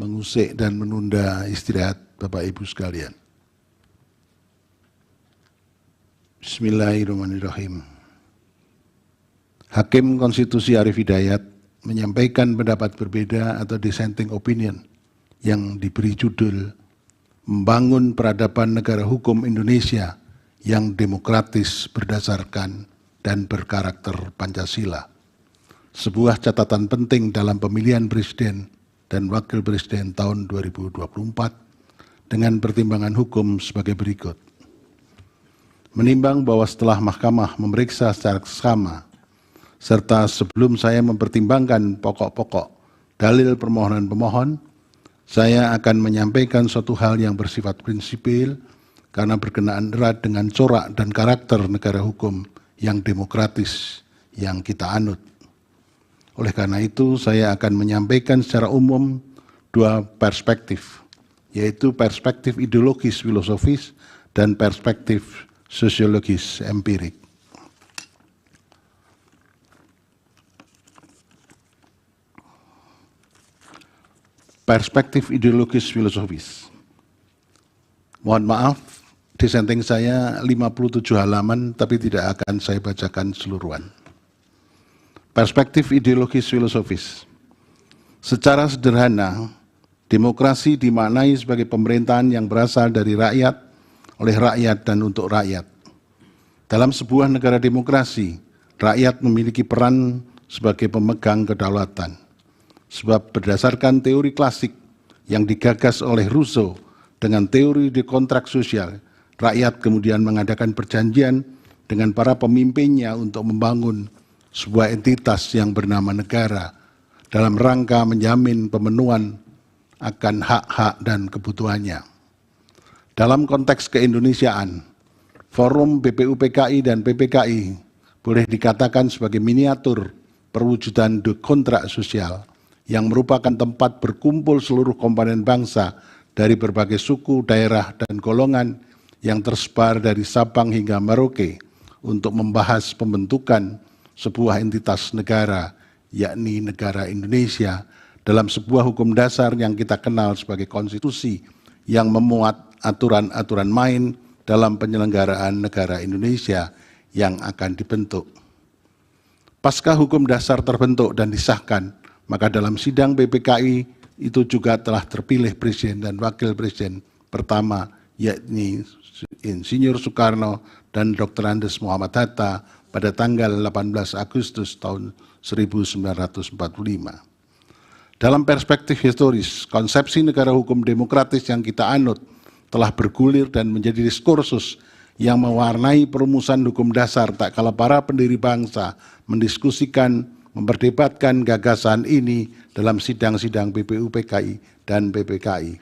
mengusik dan menunda istirahat Bapak Ibu sekalian. Bismillahirrahmanirrahim. Hakim Konstitusi Arief Hidayat menyampaikan pendapat berbeda atau dissenting opinion yang diberi judul Membangun Peradaban Negara Hukum Indonesia yang Demokratis Berdasarkan dan Berkarakter Pancasila. Sebuah catatan penting dalam pemilihan presiden dan wakil presiden tahun 2024 dengan pertimbangan hukum sebagai berikut. Menimbang bahwa setelah Mahkamah memeriksa secara seksama, serta sebelum saya mempertimbangkan pokok-pokok dalil permohonan pemohon, saya akan menyampaikan suatu hal yang bersifat prinsipil karena berkenaan erat dengan corak dan karakter negara hukum yang demokratis yang kita anut. Oleh karena itu, saya akan menyampaikan secara umum dua perspektif, yaitu perspektif ideologis filosofis dan perspektif sosiologis empirik. Perspektif ideologis filosofis. Mohon maaf, dissenting saya 57 halaman, tapi tidak akan saya bacakan seluruhan. Perspektif ideologis filosofis. Secara sederhana, demokrasi dimaknai sebagai pemerintahan yang berasal dari rakyat, oleh rakyat dan untuk rakyat. Dalam sebuah negara demokrasi, rakyat memiliki peran sebagai pemegang kedaulatan. Sebab berdasarkan teori klasik yang digagas oleh Rousseau dengan teori di kontrak sosial, rakyat kemudian mengadakan perjanjian dengan para pemimpinnya untuk membangun sebuah entitas yang bernama negara dalam rangka menjamin pemenuhan akan hak-hak dan kebutuhannya. Dalam konteks keindonesiaan, Forum BPUPKI dan PPKI boleh dikatakan sebagai miniatur perwujudan kontrak sosial yang merupakan tempat berkumpul seluruh komponen bangsa dari berbagai suku, daerah, dan golongan yang tersebar dari Sabang hingga Merauke untuk membahas pembentukan sebuah entitas negara, yakni negara Indonesia, dalam sebuah hukum dasar yang kita kenal sebagai konstitusi yang memuat aturan-aturan main dalam penyelenggaraan negara Indonesia yang akan dibentuk. Pasca hukum dasar terbentuk dan disahkan, maka dalam sidang BPKI itu juga telah terpilih presiden dan wakil presiden pertama, yakni Insinyur Soekarno dan Dr. Andes Muhammad Hatta pada tanggal 18 Agustus tahun 1945. Dalam perspektif historis, konsepsi negara hukum demokratis yang kita anut telah bergulir dan menjadi diskursus yang mewarnai perumusan hukum dasar tak kala para pendiri bangsa mendiskusikan, memperdebatkan gagasan ini dalam sidang-sidang BPUPKI dan PPKI.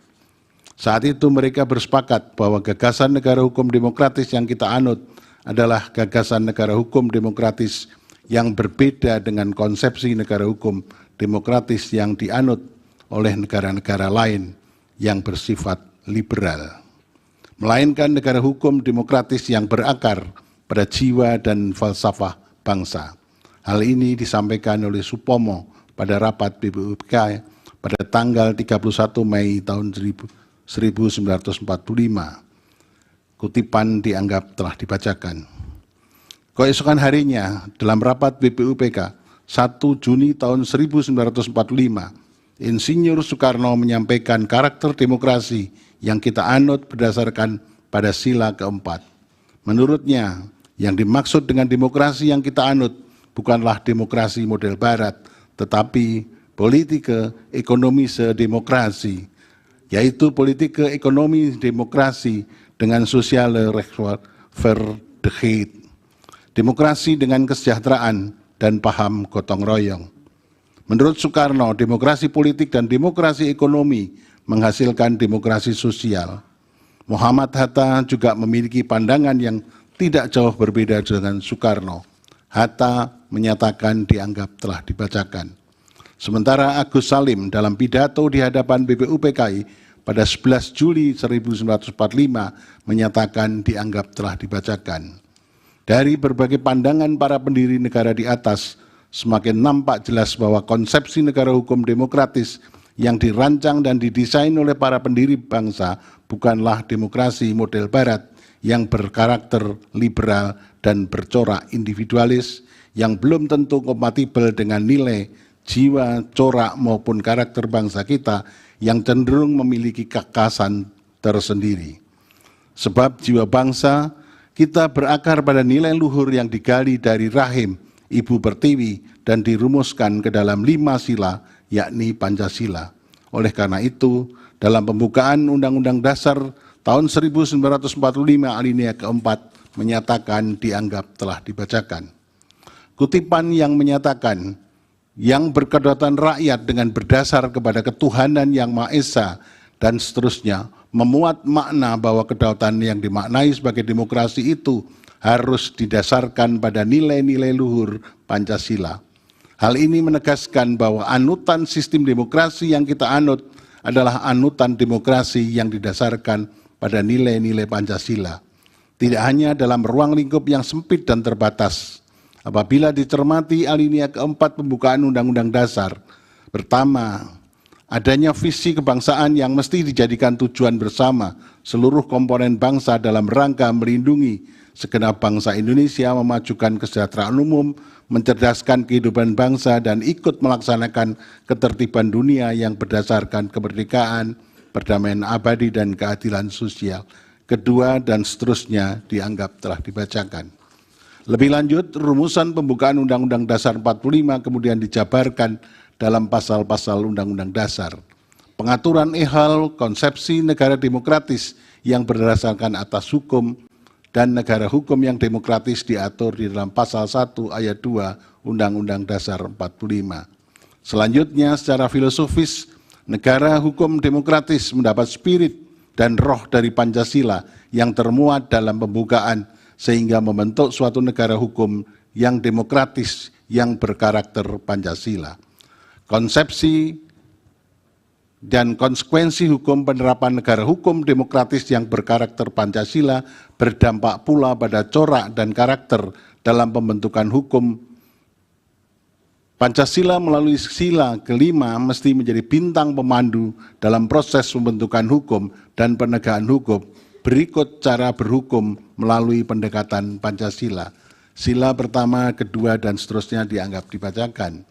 Saat itu mereka bersepakat bahwa gagasan negara hukum demokratis yang kita anut adalah gagasan negara hukum demokratis yang berbeda dengan konsepsi negara hukum demokratis yang dianut oleh negara-negara lain yang bersifat liberal. Melainkan negara hukum demokratis yang berakar pada jiwa dan falsafah bangsa. Hal ini disampaikan oleh Supomo pada rapat BPUPKI pada tanggal 31 Mei tahun 1945. Kutipan dianggap telah dibacakan. Keesokan harinya dalam rapat BPUPK 1 Juni tahun 1945, Insinyur Soekarno menyampaikan karakter demokrasi yang kita anut berdasarkan pada sila keempat. Menurutnya, yang dimaksud dengan demokrasi yang kita anut bukanlah demokrasi model barat, tetapi politik ekonomi sedemokrasi, yaitu politik ekonomi demokrasi dengan sosiale rechtvaardigheid, demokrasi dengan kesejahteraan dan paham gotong royong. Menurut Soekarno, demokrasi politik dan demokrasi ekonomi menghasilkan demokrasi sosial. Muhammad Hatta juga memiliki pandangan yang tidak jauh berbeda dengan Soekarno. Hatta menyatakan dianggap telah dibacakan. Sementara Agus Salim dalam pidato di hadapan BPUPKI pada 11 Juli 1945 menyatakan dianggap telah dibacakan. Dari berbagai pandangan para pendiri negara di atas, semakin nampak jelas bahwa konsepsi negara hukum demokratis yang dirancang dan didesain oleh para pendiri bangsa bukanlah demokrasi model barat yang berkarakter liberal dan bercorak individualis yang belum tentu kompatibel dengan nilai, jiwa, corak maupun karakter bangsa kita yang cenderung memiliki kekasan tersendiri. Sebab jiwa bangsa kita berakar pada nilai luhur yang digali dari rahim Ibu Pertiwi dan dirumuskan ke dalam 5 sila, yakni Pancasila. Oleh karena itu, dalam pembukaan Undang-Undang Dasar tahun 1945 alinea keempat menyatakan dianggap telah dibacakan. Kutipan yang menyatakan, yang berkedaulatan rakyat dengan berdasar kepada ketuhanan yang Maha Esa dan seterusnya, memuat makna bahwa kedaulatan yang dimaknai sebagai demokrasi itu harus didasarkan pada nilai-nilai luhur Pancasila. Hal ini menegaskan bahwa anutan sistem demokrasi yang kita anut adalah anutan demokrasi yang didasarkan pada nilai-nilai Pancasila. Tidak hanya dalam ruang lingkup yang sempit dan terbatas. Apabila dicermati alinea keempat pembukaan Undang-Undang Dasar, pertama, adanya visi kebangsaan yang mesti dijadikan tujuan bersama seluruh komponen bangsa dalam rangka melindungi segenap bangsa Indonesia, memajukan kesejahteraan umum, mencerdaskan kehidupan bangsa, dan ikut melaksanakan ketertiban dunia yang berdasarkan kemerdekaan, perdamaian abadi, dan keadilan sosial. Kedua, dan seterusnya dianggap telah dibacakan. Lebih lanjut, rumusan pembukaan Undang-Undang Dasar 45 kemudian dijabarkan dalam pasal-pasal Undang-Undang Dasar. Pengaturan ihal konsepsi negara demokratis yang berdasarkan atas hukum dan negara hukum yang demokratis diatur di dalam pasal 1 ayat 2 Undang-Undang Dasar 45. Selanjutnya, secara filosofis, negara hukum demokratis mendapat spirit dan roh dari Pancasila yang termuat dalam pembukaan sehingga membentuk suatu negara hukum yang demokratis yang berkarakter Pancasila. Konsepsi dan konsekuensi hukum penerapan negara hukum demokratis yang berkarakter Pancasila berdampak pula pada corak dan karakter dalam pembentukan hukum. Pancasila melalui sila kelima mesti menjadi bintang pemandu dalam proses pembentukan hukum dan penegakan hukum. Berikut cara berhukum melalui pendekatan Pancasila. Sila pertama, kedua, dan seterusnya dianggap dibacakan.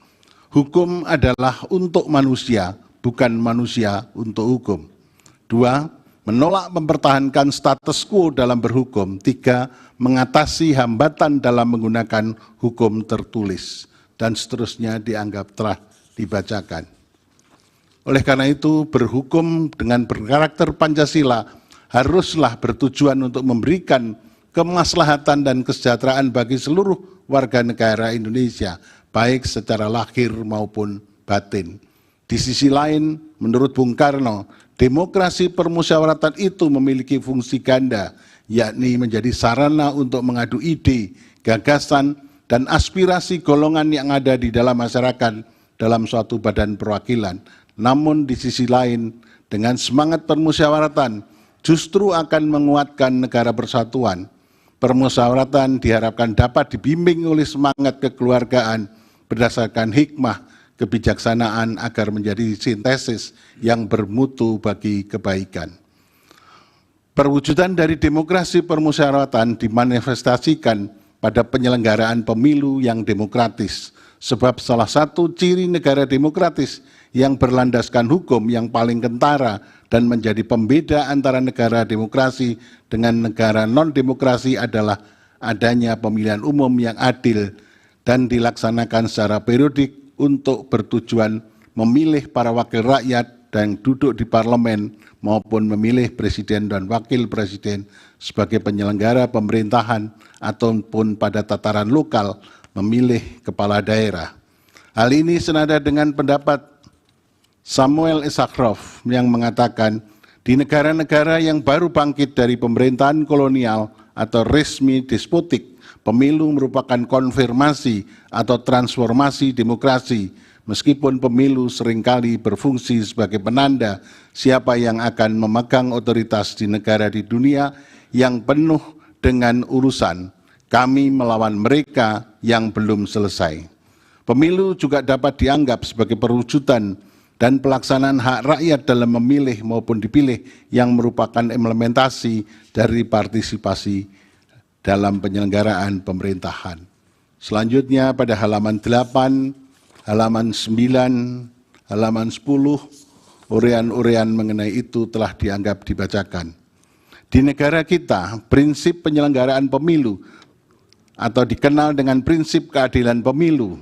Hukum adalah untuk manusia, bukan manusia untuk hukum. 2. Menolak mempertahankan status quo dalam berhukum. 3. Mengatasi hambatan dalam menggunakan hukum tertulis. Dan seterusnya dianggap telah dibacakan. Oleh karena itu, berhukum dengan berkarakter Pancasila haruslah bertujuan untuk memberikan kemaslahatan dan kesejahteraan bagi seluruh warga negara Indonesia, baik secara lahir maupun batin. Di sisi lain, menurut Bung Karno, demokrasi permusyawaratan itu memiliki fungsi ganda, yakni menjadi sarana untuk mengadu ide, gagasan, dan aspirasi golongan yang ada di dalam masyarakat dalam suatu badan perwakilan. Namun di sisi lain, dengan semangat permusyawaratan, justru akan menguatkan negara persatuan. Permusyawaratan diharapkan dapat dibimbing oleh semangat kekeluargaan berdasarkan hikmah, kebijaksanaan agar menjadi sintesis yang bermutu bagi kebaikan. Perwujudan dari demokrasi permusyawaratan dimanifestasikan pada penyelenggaraan pemilu yang demokratis, sebab salah satu ciri negara demokratis yang berlandaskan hukum yang paling kentara dan menjadi pembeda antara negara demokrasi dengan negara non-demokrasi adalah adanya pemilihan umum yang adil dan dilaksanakan secara periodik untuk bertujuan memilih para wakil rakyat dan duduk di parlemen maupun memilih presiden dan wakil presiden sebagai penyelenggara pemerintahan ataupun pada tataran lokal memilih kepala daerah. Hal ini senada dengan pendapat Samuel Issacharoff yang mengatakan di negara-negara yang baru bangkit dari pemerintahan kolonial atau resmi despotik, pemilu merupakan konfirmasi atau transformasi demokrasi, meskipun pemilu seringkali berfungsi sebagai penanda siapa yang akan memegang otoritas di negara di dunia yang penuh dengan urusan. Kami melawan mereka yang belum selesai. Pemilu juga dapat dianggap sebagai perwujudan dan pelaksanaan hak rakyat dalam memilih maupun dipilih yang merupakan implementasi dari partisipasi dalam penyelenggaraan pemerintahan. Selanjutnya pada halaman 8, halaman 9, halaman 10, urean-urean mengenai itu telah dianggap dibacakan. Di negara kita, prinsip penyelenggaraan pemilu atau dikenal dengan prinsip keadilan pemilu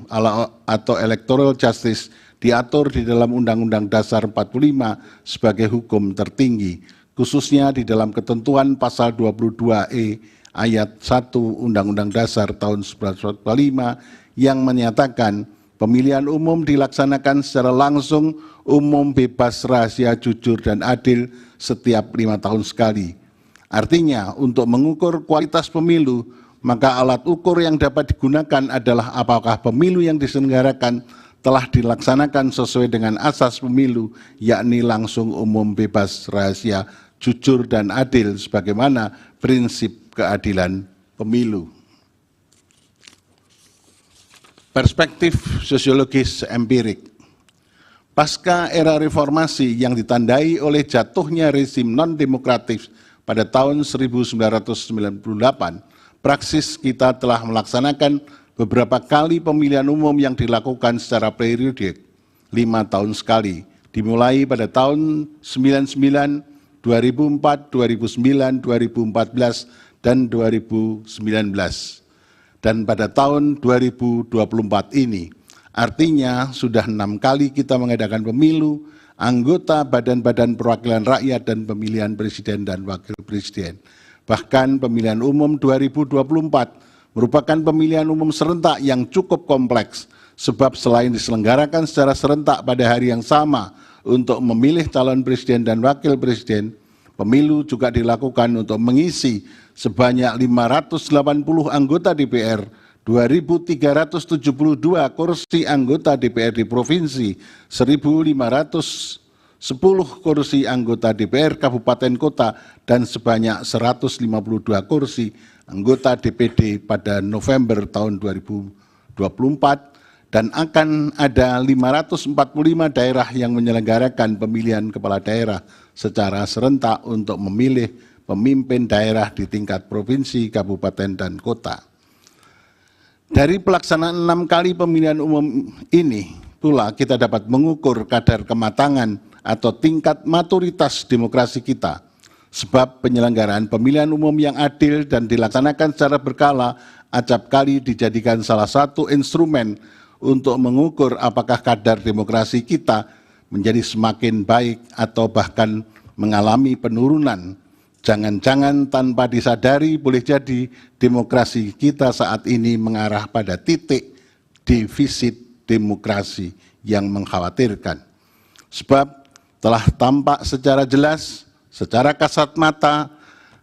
atau electoral justice diatur di dalam Undang-Undang Dasar 45 sebagai hukum tertinggi, khususnya di dalam ketentuan pasal 22E ayat 1 Undang-Undang Dasar tahun 1945 yang menyatakan pemilihan umum dilaksanakan secara langsung, umum, bebas, rahasia, jujur, dan adil setiap 5 tahun sekali. Artinya, untuk mengukur kualitas pemilu, maka alat ukur yang dapat digunakan adalah apakah pemilu yang diselenggarakan telah dilaksanakan sesuai dengan asas pemilu, yakni langsung, umum, bebas, rahasia, jujur, dan adil sebagaimana prinsip keadilan pemilu. Perspektif sosiologis empirik. Pasca era reformasi yang ditandai oleh jatuhnya rezim non-demokratis pada tahun 1998, praksis kita telah melaksanakan beberapa kali pemilihan umum yang dilakukan secara periodik 5 tahun sekali, dimulai pada tahun 99, 2004, 2009, 2014, dan 2019. Dan pada tahun 2024 ini, artinya sudah 6 kali kita mengadakan pemilu, anggota badan-badan perwakilan rakyat dan pemilihan presiden dan wakil presiden. Bahkan pemilihan umum 2024 merupakan pemilihan umum serentak yang cukup kompleks, sebab selain diselenggarakan secara serentak pada hari yang sama untuk memilih calon presiden dan wakil presiden, pemilu juga dilakukan untuk mengisi sebanyak 580 anggota DPR, 2.372 kursi anggota DPR di provinsi, 1.510 kursi anggota DPR kabupaten kota, dan sebanyak 152 kursi anggota DPD pada November tahun 2024, dan akan ada 545 daerah yang menyelenggarakan pemilihan kepala daerah secara serentak untuk memilih pemimpin daerah di tingkat provinsi, kabupaten, dan kota. Dari pelaksanaan 6 kali pemilihan umum ini pula kita dapat mengukur kadar kematangan atau tingkat maturitas demokrasi kita. Sebab penyelenggaraan pemilihan umum yang adil dan dilaksanakan secara berkala acap kali dijadikan salah satu instrumen untuk mengukur apakah kadar demokrasi kita menjadi semakin baik atau bahkan mengalami penurunan. Jangan-jangan tanpa disadari boleh jadi demokrasi kita saat ini mengarah pada titik defisit demokrasi yang mengkhawatirkan. Sebab telah tampak secara jelas, secara kasat mata,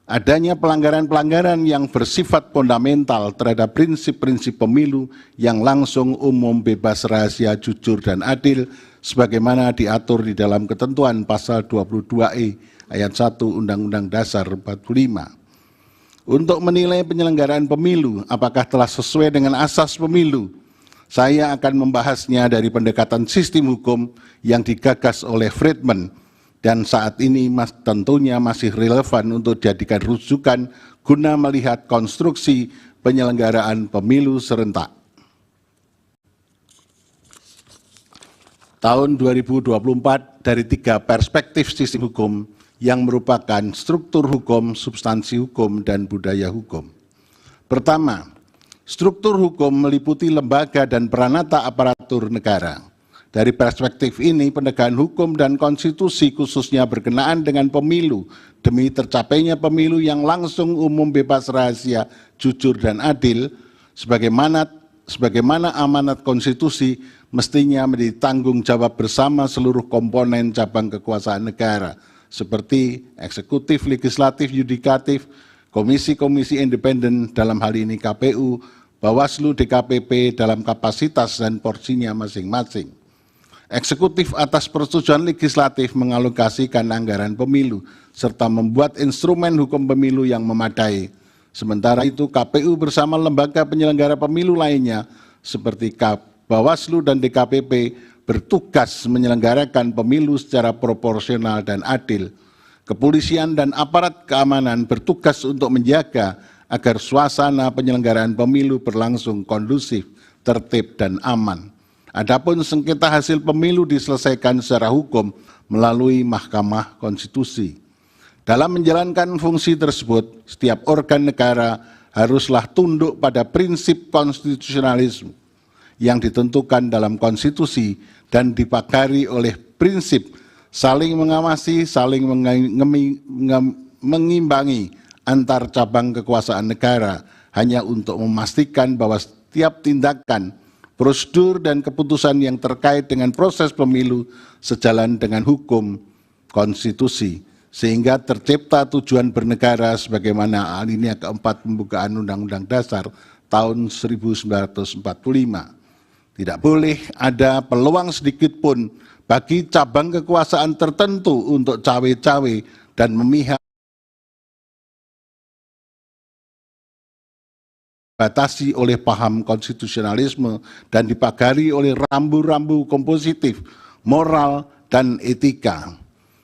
adanya pelanggaran-pelanggaran yang bersifat fundamental terhadap prinsip-prinsip pemilu yang langsung, umum, bebas, rahasia, jujur, dan adil sebagaimana diatur di dalam ketentuan pasal 22E ayat 1 Undang-Undang Dasar 45. Untuk menilai penyelenggaraan pemilu apakah telah sesuai dengan asas pemilu, saya akan membahasnya dari pendekatan sistem hukum yang digagas oleh Friedman dan saat ini tentunya masih relevan untuk dijadikan rujukan guna melihat konstruksi penyelenggaraan pemilu serentak. Tahun 2024 dari 3 perspektif sistem hukum yang merupakan struktur hukum, substansi hukum, dan budaya hukum. Pertama, struktur hukum meliputi lembaga dan peranata aparatur negara. Dari perspektif ini, penegakan hukum dan konstitusi khususnya berkenaan dengan pemilu demi tercapainya pemilu yang langsung, umum, bebas, rahasia, jujur, dan adil, sebagaimana amanat konstitusi mestinya menjadi tanggung jawab bersama seluruh komponen cabang kekuasaan negara, seperti eksekutif, legislatif, yudikatif, komisi-komisi independen dalam hal ini KPU, Bawaslu, DKPP dalam kapasitas dan porsinya masing-masing. Eksekutif atas persetujuan legislatif mengalokasikan anggaran pemilu serta membuat instrumen hukum pemilu yang memadai. Sementara itu KPU bersama lembaga penyelenggara pemilu lainnya seperti Bawaslu dan DKPP bertugas menyelenggarakan pemilu secara proporsional dan adil. Kepolisian dan aparat keamanan bertugas untuk menjaga agar suasana penyelenggaraan pemilu berlangsung kondusif, tertib, dan aman. Adapun sengketa hasil pemilu diselesaikan secara hukum melalui Mahkamah Konstitusi. Dalam menjalankan fungsi tersebut, setiap organ negara haruslah tunduk pada prinsip konstitusionalisme yang ditentukan dalam konstitusi dan dipagari oleh prinsip saling mengawasi, saling mengimbangi antar cabang kekuasaan negara hanya untuk memastikan bahwa setiap tindakan, prosedur, dan keputusan yang terkait dengan proses pemilu sejalan dengan hukum konstitusi, sehingga tercipta tujuan bernegara sebagaimana alinea keempat pembukaan Undang-Undang Dasar tahun 1945. Tidak boleh ada peluang sedikit pun bagi cabang kekuasaan tertentu untuk cawe-cawe dan memihak batasi oleh paham konstitusionalisme dan dipagari oleh rambu-rambu kompositif, moral, dan etika.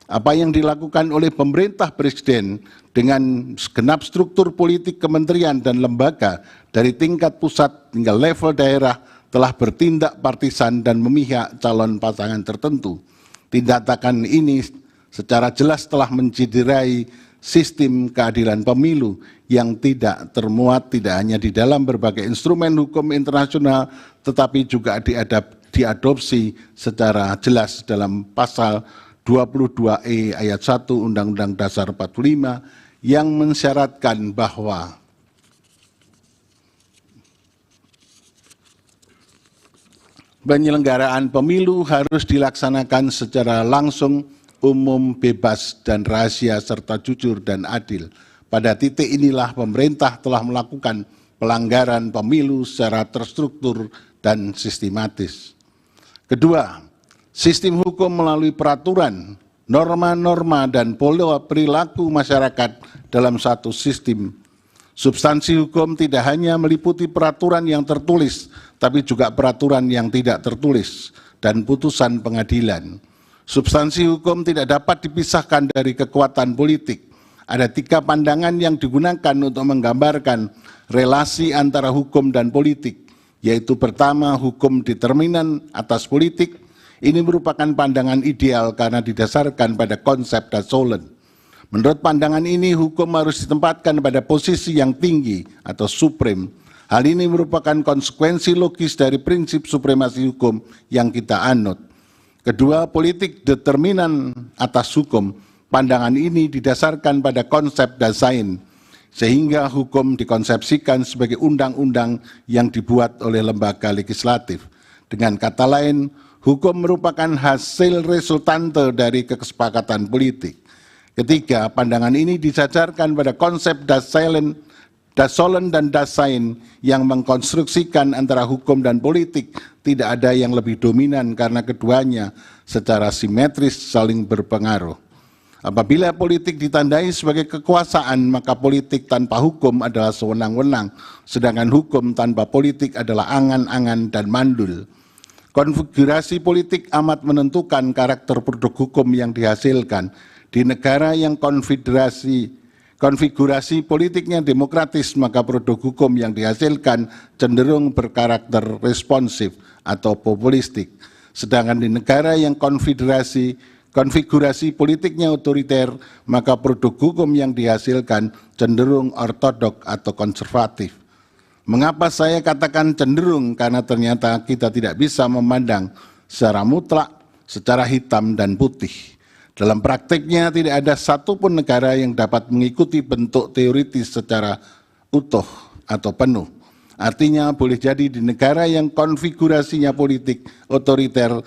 Apa yang dilakukan oleh pemerintah presiden dengan segenap struktur politik kementerian dan lembaga dari tingkat pusat hingga level daerah telah bertindak partisan dan memihak calon pasangan tertentu. Tindakan ini secara jelas telah menciderai sistem keadilan pemilu yang tidak termuat tidak hanya di dalam berbagai instrumen hukum internasional, tetapi juga diadopsi secara jelas dalam pasal 22E ayat 1 Undang-Undang Dasar 45 yang mensyaratkan bahwa penyelenggaraan pemilu harus dilaksanakan secara langsung, umum, bebas, dan rahasia, serta jujur dan adil. Pada titik inilah pemerintah telah melakukan pelanggaran pemilu secara terstruktur dan sistematis. Kedua, sistem hukum melalui peraturan, norma-norma, dan pola perilaku masyarakat dalam satu sistem. Substansi hukum tidak hanya meliputi peraturan yang tertulis, tapi juga peraturan yang tidak tertulis dan putusan pengadilan. Substansi hukum tidak dapat dipisahkan dari kekuatan politik. Ada 3 pandangan yang digunakan untuk menggambarkan relasi antara hukum dan politik, yaitu pertama, hukum determinan atas politik. Ini merupakan pandangan ideal karena didasarkan pada konsep Dassolen. Menurut pandangan ini, hukum harus ditempatkan pada posisi yang tinggi atau supreme. Hal ini merupakan konsekuensi logis dari prinsip supremasi hukum yang kita anut. Kedua, politik determinan atas hukum. Pandangan ini didasarkan pada konsep Dasein, sehingga hukum dikonsepsikan sebagai undang-undang yang dibuat oleh lembaga legislatif. Dengan kata lain, hukum merupakan hasil resultante dari kesepakatan politik. Ketiga, pandangan ini disajarkan pada konsep Dassolen dan Dasein yang mengkonstruksikan antara hukum dan politik tidak ada yang lebih dominan karena keduanya secara simetris saling berpengaruh. Apabila politik ditandai sebagai kekuasaan, maka politik tanpa hukum adalah sewenang-wenang, sedangkan hukum tanpa politik adalah angan-angan dan mandul. Konfigurasi politik amat menentukan karakter produk hukum yang dihasilkan. Di negara yang konfigurasi politiknya demokratis, maka produk hukum yang dihasilkan cenderung berkarakter responsif atau populistik. Sedangkan di negara yang konfigurasi politiknya otoriter, maka produk hukum yang dihasilkan cenderung ortodok atau konservatif. Mengapa saya katakan cenderung? Karena ternyata kita tidak bisa memandang secara mutlak, secara hitam dan putih. Dalam praktiknya tidak ada satupun negara yang dapat mengikuti bentuk teoritis secara utuh atau penuh. Artinya boleh jadi di negara yang konfigurasinya politik otoriter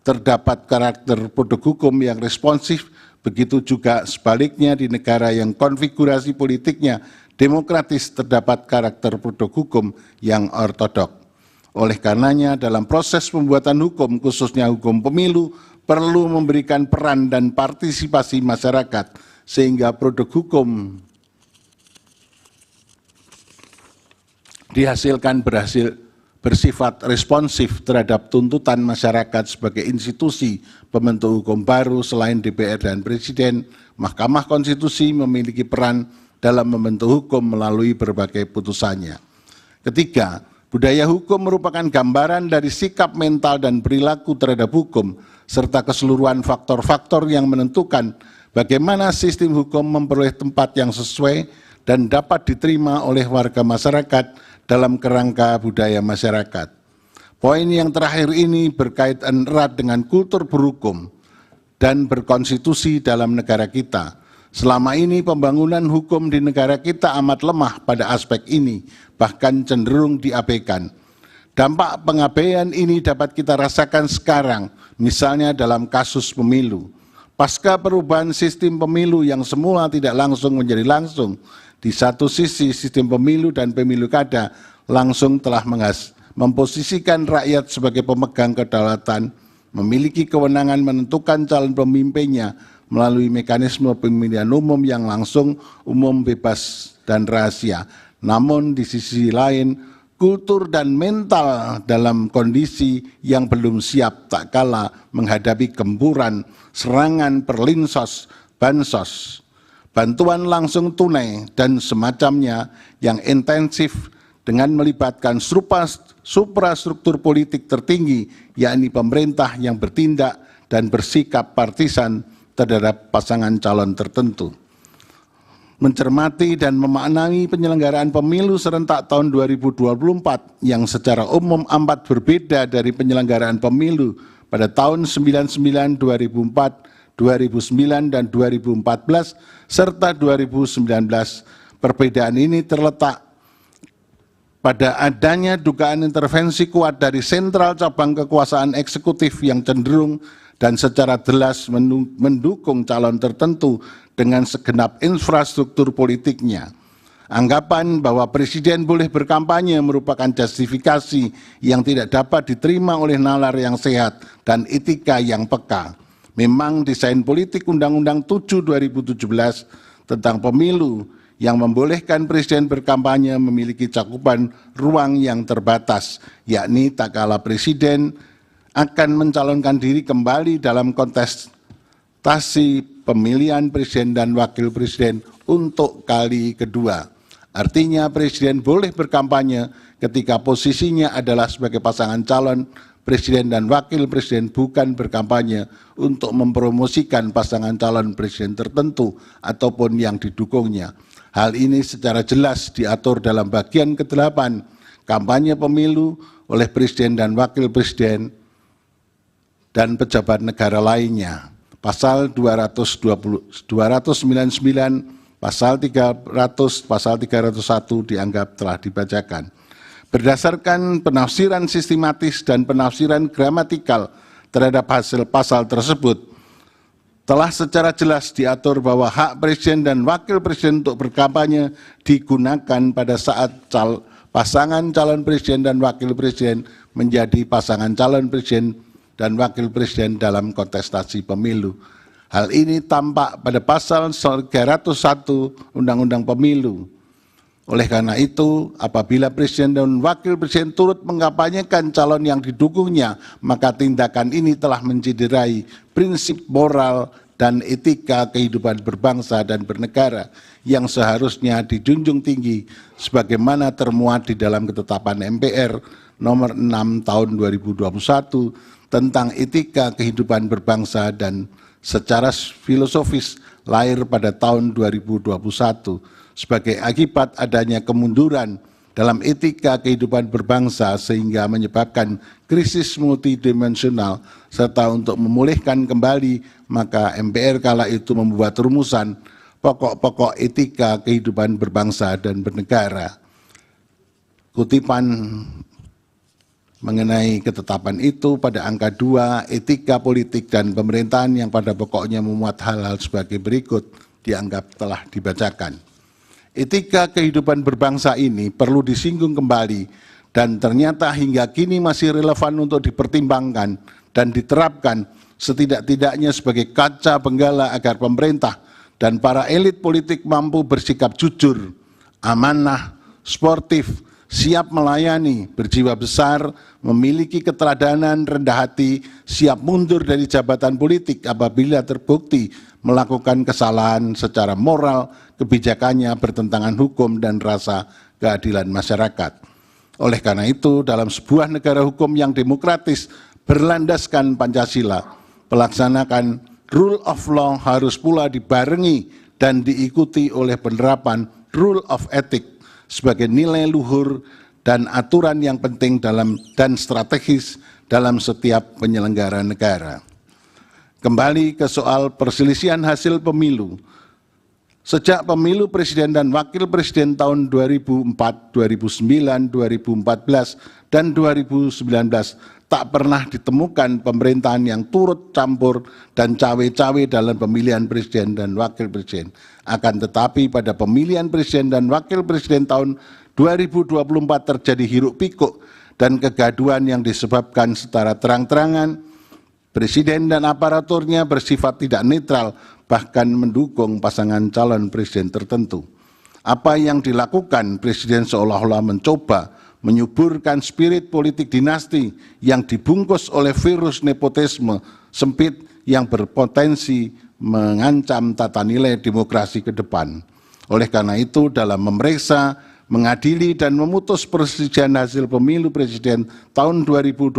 terdapat karakter produk hukum yang responsif, begitu juga sebaliknya di negara yang konfigurasi politiknya demokratis terdapat karakter produk hukum yang ortodok. Oleh karenanya dalam proses pembuatan hukum, khususnya hukum pemilu, perlu memberikan peran dan partisipasi masyarakat sehingga produk hukum bersifat responsif terhadap tuntutan masyarakat sebagai institusi pembentuk hukum baru selain DPR dan Presiden, Mahkamah Konstitusi memiliki peran dalam membentuk hukum melalui berbagai putusannya. Ketiga, budaya hukum merupakan gambaran dari sikap mental dan perilaku terhadap hukum, serta keseluruhan faktor-faktor yang menentukan bagaimana sistem hukum memperoleh tempat yang sesuai dan dapat diterima oleh warga masyarakat dalam kerangka budaya masyarakat. Poin yang terakhir ini berkaitan erat dengan kultur berhukum dan berkonstitusi dalam negara kita. Selama ini pembangunan hukum di negara kita amat lemah pada aspek ini, bahkan cenderung diabaikan. Dampak pengabaian ini dapat kita rasakan sekarang, misalnya dalam kasus pemilu. Pasca perubahan sistem pemilu yang semula tidak langsung menjadi langsung, di satu sisi sistem pemilu dan pemilu kada langsung telah memposisikan rakyat sebagai pemegang kedaulatan, memiliki kewenangan menentukan calon pemimpinnya melalui mekanisme pemilihan umum yang langsung, umum, bebas, dan rahasia. Namun di sisi lain, kultur dan mental dalam kondisi yang belum siap tak kalah menghadapi gempuran, serangan perlinsos, bansos, bantuan langsung tunai, dan semacamnya yang intensif dengan melibatkan suprastruktur politik tertinggi, yakni pemerintah yang bertindak dan bersikap partisan terhadap pasangan calon tertentu. Mencermati dan memaknai penyelenggaraan pemilu serentak tahun 2024 yang secara umum amat berbeda dari penyelenggaraan pemilu pada tahun 99, 2004, 2009, dan 2014, serta 2019. Perbedaan ini terletak pada adanya dugaan intervensi kuat dari sentral cabang kekuasaan eksekutif yang cenderung dan secara jelas mendukung calon tertentu dengan segenap infrastruktur politiknya. Anggapan bahwa presiden boleh berkampanye merupakan justifikasi yang tidak dapat diterima oleh nalar yang sehat dan etika yang peka. Memang desain politik Undang-Undang 7 2017 tentang pemilu yang membolehkan presiden berkampanye memiliki cakupan ruang yang terbatas, yakni tak kala presiden akan mencalonkan diri kembali dalam kontestasi pemilihan presiden dan wakil presiden untuk kali kedua. Artinya presiden boleh berkampanye ketika posisinya adalah sebagai pasangan calon presiden dan wakil presiden, bukan berkampanye untuk mempromosikan pasangan calon presiden tertentu ataupun yang didukungnya. Hal ini secara jelas diatur dalam bagian ke-8 kampanye pemilu oleh presiden dan wakil presiden dan pejabat negara lainnya. Pasal 299, pasal 300, pasal 301 dianggap telah dibacakan. Berdasarkan penafsiran sistematis dan penafsiran gramatikal terhadap hasil pasal tersebut, telah secara jelas diatur bahwa hak presiden dan wakil presiden untuk berkampanye digunakan pada saat pasangan calon presiden dan wakil presiden menjadi pasangan calon presiden dan wakil presiden dalam kontestasi pemilu. Hal ini tampak pada pasal 301 Undang-Undang Pemilu. Oleh karena itu, apabila presiden dan wakil presiden turut mengkampanyekan calon yang didukungnya, maka tindakan ini telah mencederai prinsip moral dan etika kehidupan berbangsa dan bernegara yang seharusnya dijunjung tinggi sebagaimana termuat di dalam ketetapan MPR nomor 6 tahun 2021 tentang etika kehidupan berbangsa dan secara filosofis lahir pada tahun 2021 sebagai akibat adanya kemunduran dalam etika kehidupan berbangsa sehingga menyebabkan krisis multidimensional, serta untuk memulihkan kembali maka MPR kala itu membuat rumusan pokok-pokok etika kehidupan berbangsa dan bernegara. Kutipan mengenai ketetapan itu pada angka 2, etika politik dan pemerintahan yang pada pokoknya memuat hal-hal sebagai berikut dianggap telah dibacakan. Etika kehidupan berbangsa ini perlu disinggung kembali dan ternyata hingga kini masih relevan untuk dipertimbangkan dan diterapkan setidak-tidaknya sebagai kaca benggala agar pemerintah dan para elit politik mampu bersikap jujur, amanah, sportif, siap melayani, berjiwa besar, memiliki keteladanan, rendah hati, siap mundur dari jabatan politik apabila terbukti melakukan kesalahan secara moral, kebijakannya bertentangan hukum dan rasa keadilan masyarakat. Oleh karena itu, dalam sebuah negara hukum yang demokratis berlandaskan Pancasila, pelaksanakan rule of law harus pula dibarengi dan diikuti oleh penerapan rule of ethics sebagai nilai luhur dan aturan yang penting dan strategis dalam setiap penyelenggara negara. Kembali ke soal perselisihan hasil pemilu. Sejak pemilu presiden dan wakil presiden tahun 2004, 2009, 2014, dan 2019 tak pernah ditemukan pemerintahan yang turut campur dan cawe-cawe dalam pemilihan presiden dan wakil presiden. Akan tetapi pada pemilihan presiden dan wakil presiden tahun 2024 terjadi hiruk pikuk dan kegaduhan yang disebabkan secara terang-terangan. Presiden dan aparaturnya bersifat tidak netral, bahkan mendukung pasangan calon presiden tertentu. Apa yang dilakukan presiden seolah-olah mencoba menyuburkan spirit politik dinasti yang dibungkus oleh virus nepotisme sempit yang berpotensi mengancam tata nilai demokrasi ke depan. Oleh karena itu, dalam memeriksa, mengadili dan memutus perselisihan hasil pemilu presiden tahun 2024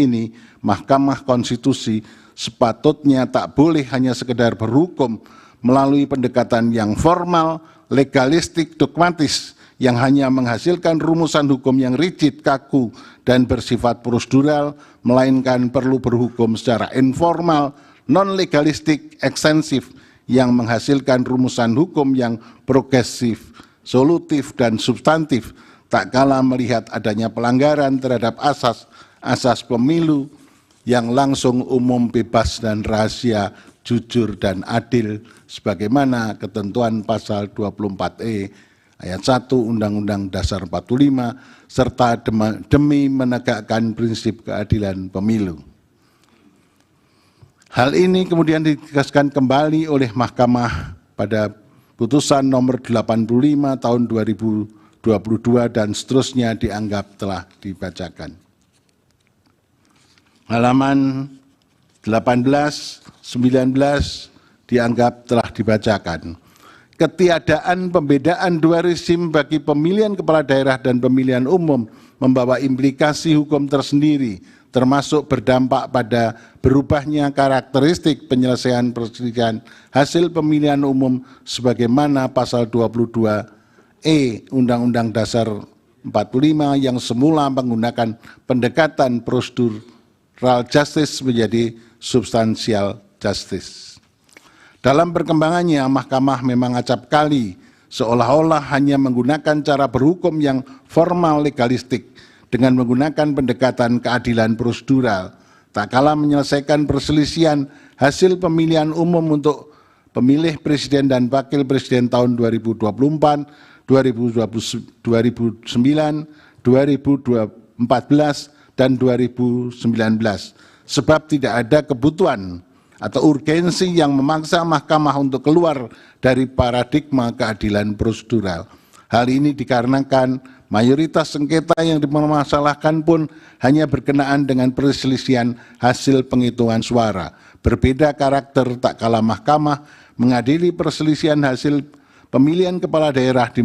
ini, Mahkamah Konstitusi sepatutnya tak boleh hanya sekedar berhukum melalui pendekatan yang formal, legalistik, dogmatis, yang hanya menghasilkan rumusan hukum yang rigid, kaku, dan bersifat prosedural, melainkan perlu berhukum secara informal, non-legalistik, ekstensif, yang menghasilkan rumusan hukum yang progresif, solutif, dan substantif, tak kalah melihat adanya pelanggaran terhadap asas pemilu yang langsung, umum, bebas, dan rahasia, jujur, dan adil, sebagaimana ketentuan pasal 24E ayat 1 Undang-Undang Dasar 45, serta demi menegakkan prinsip keadilan pemilu. Hal ini kemudian ditegaskan kembali oleh Mahkamah pada putusan nomor 85 tahun 2022 dan seterusnya dianggap telah dibacakan. Halaman 18, 19 dianggap telah dibacakan. Ketiadaan pembedaan dua rezim bagi pemilihan kepala daerah dan pemilihan umum membawa implikasi hukum tersendiri, termasuk berdampak pada berubahnya karakteristik penyelesaian perselisihan hasil pemilihan umum sebagaimana pasal 22E Undang-Undang Dasar 45 yang semula menggunakan pendekatan procedural justice menjadi substansial justice. Dalam perkembangannya, Mahkamah memang acap kali seolah-olah hanya menggunakan cara berhukum yang formal legalistik dengan menggunakan pendekatan keadilan prosedural, tak kalah menyelesaikan perselisihan hasil pemilihan umum untuk pemilih presiden dan wakil presiden tahun 2024, 2009, 2014, dan 2019. Sebab tidak ada kebutuhan atau urgensi yang memaksa Mahkamah untuk keluar dari paradigma keadilan prosedural. Hal ini dikarenakan mayoritas sengketa yang dipermasalahkan pun hanya berkenaan dengan perselisihan hasil penghitungan suara. Berbeda karakter tak kalah Mahkamah mengadili perselisihan hasil pemilihan kepala daerah di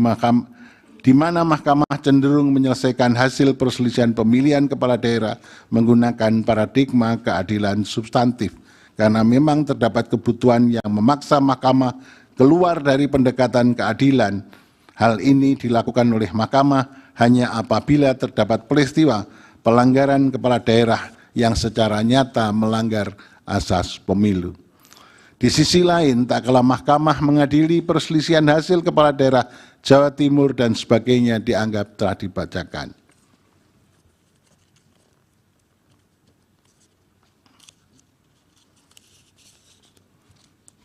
mana Mahkamah cenderung menyelesaikan hasil perselisihan pemilihan kepala daerah menggunakan paradigma keadilan substantif. Karena memang terdapat kebutuhan yang memaksa Mahkamah keluar dari pendekatan keadilan. Hal ini dilakukan oleh Mahkamah hanya apabila terdapat peristiwa pelanggaran kepala daerah yang secara nyata melanggar asas pemilu. Di sisi lain, tak kalah Mahkamah mengadili perselisihan hasil kepala daerah Jawa Timur dan sebagainya dianggap telah dibacakan.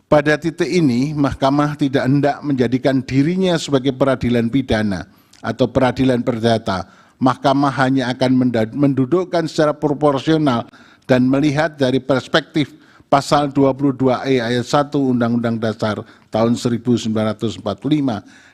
Pada titik ini, Mahkamah tidak hendak menjadikan dirinya sebagai peradilan pidana atau peradilan perdata. Mahkamah hanya akan mendudukkan secara proporsional dan melihat dari perspektif pasal 22E ayat 1 Undang-Undang Dasar tahun 1945,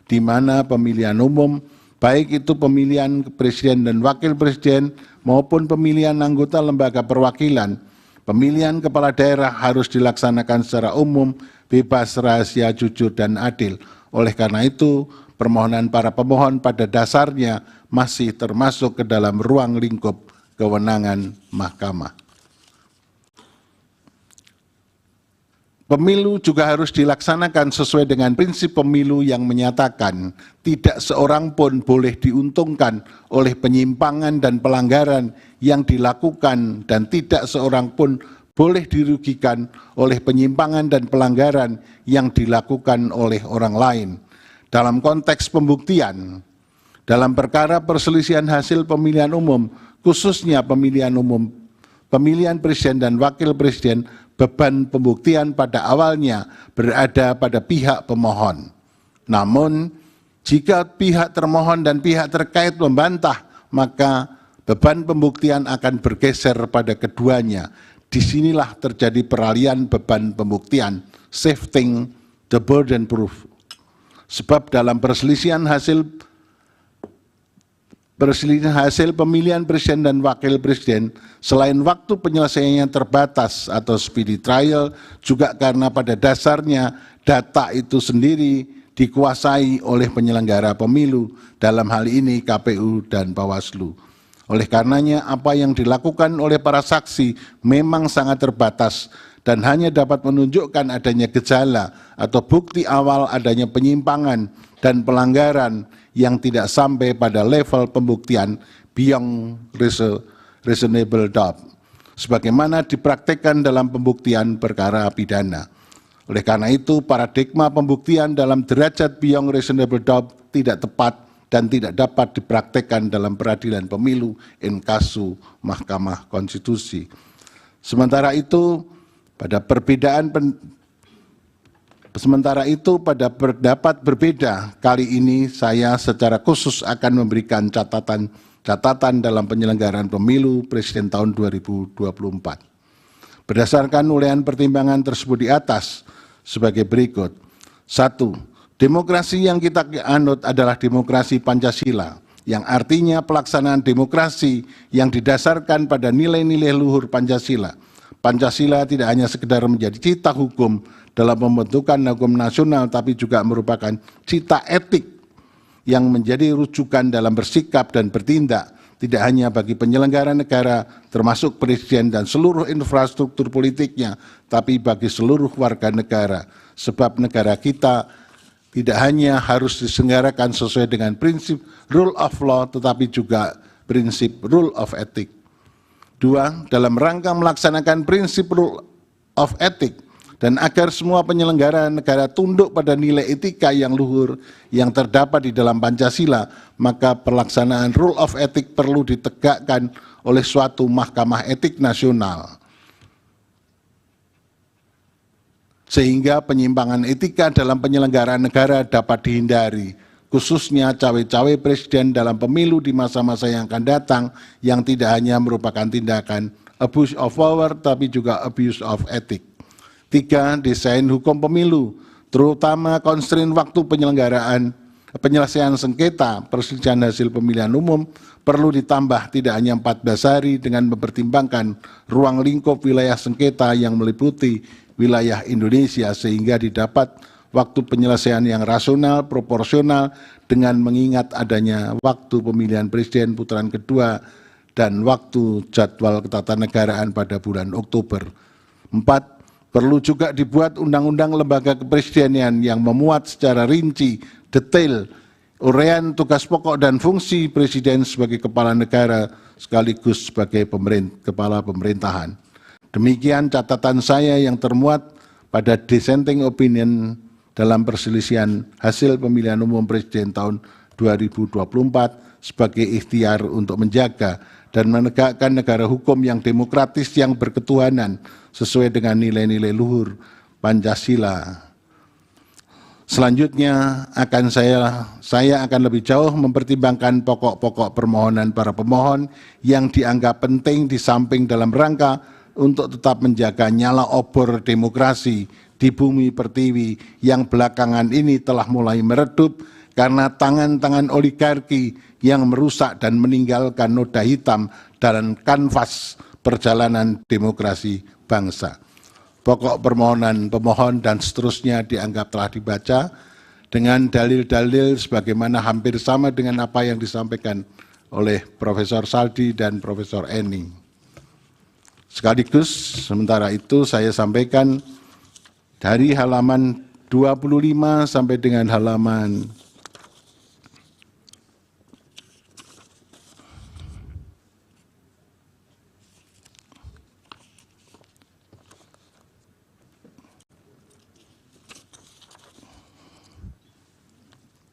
di mana pemilihan umum baik itu pemilihan presiden dan wakil presiden maupun pemilihan anggota lembaga perwakilan. Pemilihan kepala daerah harus dilaksanakan secara umum, bebas, rahasia, jujur, dan adil. Oleh karena itu, permohonan para pemohon pada dasarnya masih termasuk ke dalam ruang lingkup kewenangan mahkamah. Pemilu juga harus dilaksanakan sesuai dengan prinsip pemilu yang menyatakan tidak seorang pun boleh diuntungkan oleh penyimpangan dan pelanggaran yang dilakukan dan tidak seorang pun boleh dirugikan oleh penyimpangan dan pelanggaran yang dilakukan oleh orang lain. Dalam konteks pembuktian, dalam perkara perselisihan hasil pemilihan umum, khususnya pemilihan umum, pemilihan presiden dan wakil presiden, beban pembuktian pada awalnya berada pada pihak pemohon. Namun, jika pihak termohon dan pihak terkait membantah, maka beban pembuktian akan bergeser pada keduanya. Disinilah terjadi peralihan beban pembuktian, shifting the burden proof. Sebab dalam perselisihan hasil pemilihan presiden dan wakil presiden, selain waktu penyelesaiannya terbatas atau speedy trial, juga karena pada dasarnya data itu sendiri dikuasai oleh penyelenggara pemilu, dalam hal ini KPU dan Bawaslu. Oleh karenanya, apa yang dilakukan oleh para saksi memang sangat terbatas dan hanya dapat menunjukkan adanya gejala atau bukti awal adanya penyimpangan dan pelanggaran yang tidak sampai pada level pembuktian beyond reasonable doubt, sebagaimana dipraktikkan dalam pembuktian perkara pidana. Oleh karena itu, paradigma pembuktian dalam derajat beyond reasonable doubt tidak tepat dan tidak dapat dipraktikkan dalam peradilan pemilu in casu Mahkamah Konstitusi. Sementara itu, pada pendapat berbeda, kali ini saya secara khusus akan memberikan catatan dalam penyelenggaraan pemilu presiden tahun 2024. Berdasarkan urean pertimbangan tersebut di atas sebagai berikut. 1. Demokrasi yang kita anut adalah demokrasi Pancasila, yang artinya pelaksanaan demokrasi yang didasarkan pada nilai-nilai luhur Pancasila. Pancasila tidak hanya sekedar menjadi cita hukum dalam pembentukan hukum nasional, tapi juga merupakan cita etik yang menjadi rujukan dalam bersikap dan bertindak, tidak hanya bagi penyelenggara negara, termasuk presiden dan seluruh infrastruktur politiknya, tapi bagi seluruh warga negara. Sebab negara kita tidak hanya harus diselenggarakan sesuai dengan prinsip rule of law, tetapi juga prinsip rule of ethic. 2. Dalam rangka melaksanakan prinsip rule of ethic dan agar semua penyelenggara negara tunduk pada nilai etika yang luhur yang terdapat di dalam Pancasila, maka pelaksanaan rule of ethic perlu ditegakkan oleh suatu mahkamah etik nasional, sehingga penyimpangan etika dalam penyelenggaraan negara dapat dihindari, khususnya cawe-cawe presiden dalam pemilu di masa-masa yang akan datang, yang tidak hanya merupakan tindakan abuse of power, tapi juga abuse of ethic. 3. Desain hukum pemilu, terutama konstrain waktu penyelesaian sengketa perselisihan hasil pemilihan umum, perlu ditambah tidak hanya 14 hari dengan mempertimbangkan ruang lingkup wilayah sengketa yang meliputi wilayah Indonesia, sehingga didapat waktu penyelesaian yang rasional, proporsional, dengan mengingat adanya waktu pemilihan presiden putaran kedua dan waktu jadwal ketatanegaraan pada bulan Oktober. 4. Perlu juga dibuat undang-undang lembaga kepresidenan yang memuat secara rinci, detail, uraian tugas pokok dan fungsi presiden sebagai kepala negara sekaligus sebagai kepala pemerintahan. Demikian catatan saya yang termuat pada dissenting opinion dalam perselisihan hasil pemilihan umum presiden tahun 2024 sebagai ikhtiar untuk menjaga dan menegakkan negara hukum yang demokratis yang berketuhanan sesuai dengan nilai-nilai luhur Pancasila. Selanjutnya saya akan lebih jauh mempertimbangkan pokok-pokok permohonan para pemohon yang dianggap penting di samping dalam rangka untuk tetap menjaga nyala obor demokrasi di bumi pertiwi yang belakangan ini telah mulai meredup karena tangan-tangan oligarki yang merusak dan meninggalkan noda hitam dalam kanvas perjalanan demokrasi bangsa. Pokok permohonan pemohon dan seterusnya dianggap telah dibaca dengan dalil-dalil sebagaimana hampir sama dengan apa yang disampaikan oleh Profesor Saldi dan Profesor Eni. Sekaligus sementara itu saya sampaikan dari halaman 25 sampai dengan halaman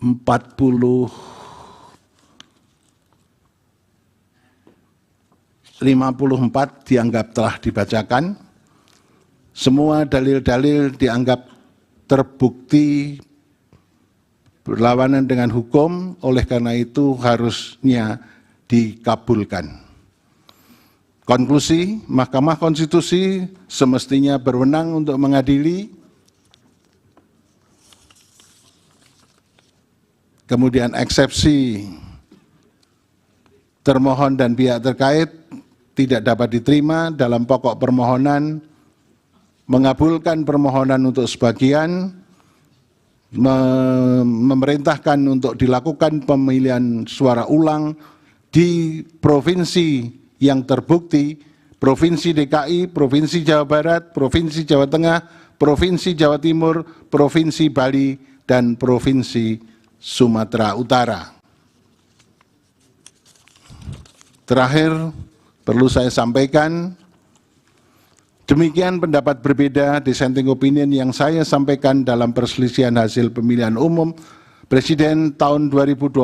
54 dianggap telah dibacakan. Semua dalil-dalil dianggap terbukti berlawanan dengan hukum, oleh karena itu harusnya dikabulkan. Konklusi, Mahkamah Konstitusi semestinya berwenang untuk mengadili, kemudian eksepsi termohon dan pihak terkait tidak dapat diterima dalam pokok permohonan, mengabulkan permohonan untuk sebagian, memerintahkan untuk dilakukan pemilihan suara ulang di provinsi yang terbukti, Provinsi DKI, Provinsi Jawa Barat, Provinsi Jawa Tengah, Provinsi Jawa Timur, Provinsi Bali, dan Provinsi Sumatera Utara. Terakhir, perlu saya sampaikan, demikian pendapat berbeda dissenting opinion yang saya sampaikan dalam perselisihan hasil pemilihan umum Presiden tahun 2024.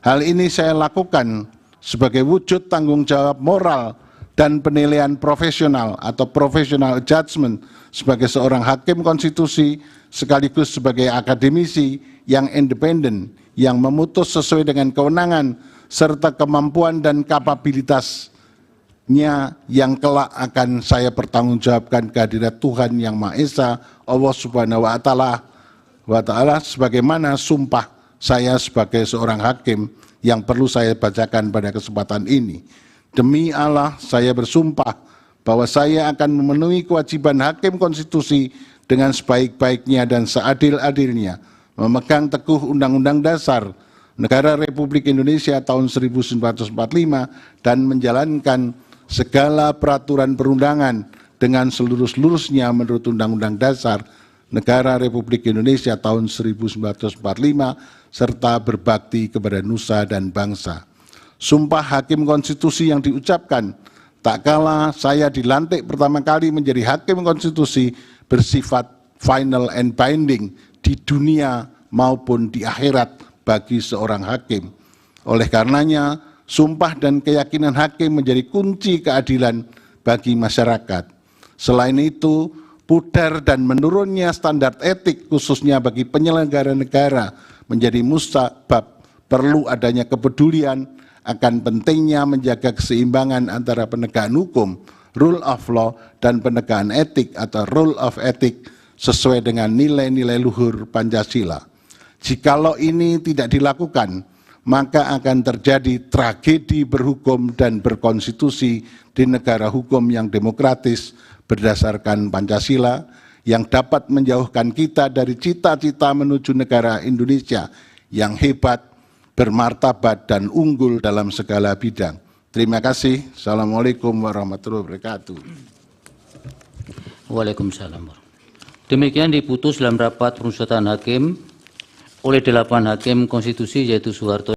Hal ini saya lakukan sebagai wujud tanggung jawab moral dan penilaian profesional atau professional judgment sebagai seorang hakim konstitusi sekaligus sebagai akademisi yang independen yang memutus sesuai dengan kewenangan serta kemampuan dan kapabilitasnya yang kelak akan saya pertanggungjawabkan kehadirat Tuhan Yang Maha Esa, Allah Subhanahu wa Ta'ala, sebagaimana sumpah saya sebagai seorang hakim yang perlu saya bacakan pada kesempatan ini. Demi Allah, saya bersumpah bahwa saya akan memenuhi kewajiban hakim konstitusi dengan sebaik-baiknya dan seadil-adilnya, memegang teguh Undang-Undang Dasar Negara Republik Indonesia tahun 1945 dan menjalankan segala peraturan perundangan dengan seluruh-seluruhnya menurut Undang-Undang Dasar Negara Republik Indonesia tahun 1945 serta berbakti kepada nusa dan bangsa. Sumpah hakim konstitusi yang diucapkan tak kala saya dilantik pertama kali menjadi hakim konstitusi bersifat final and binding di dunia maupun di akhirat bagi seorang hakim. Oleh karenanya, sumpah dan keyakinan hakim menjadi kunci keadilan bagi masyarakat. Selain itu, pudar dan menurunnya standar etik khususnya bagi penyelenggara negara menjadi musabab perlu adanya kepedulian akan pentingnya menjaga keseimbangan antara penegakan hukum, rule of law, dan penegakan etik atau rule of ethic sesuai dengan nilai-nilai luhur Pancasila. Jikalau ini tidak dilakukan, maka akan terjadi tragedi berhukum dan berkonstitusi di negara hukum yang demokratis berdasarkan Pancasila yang dapat menjauhkan kita dari cita-cita menuju negara Indonesia yang hebat, bermartabat, dan unggul dalam segala bidang. Terima kasih. Assalamualaikum warahmatullahi wabarakatuh. Waalaikumsalam. Demikian diputus dalam rapat permusyawaratan hakim oleh 8 hakim konstitusi yaitu Soeharto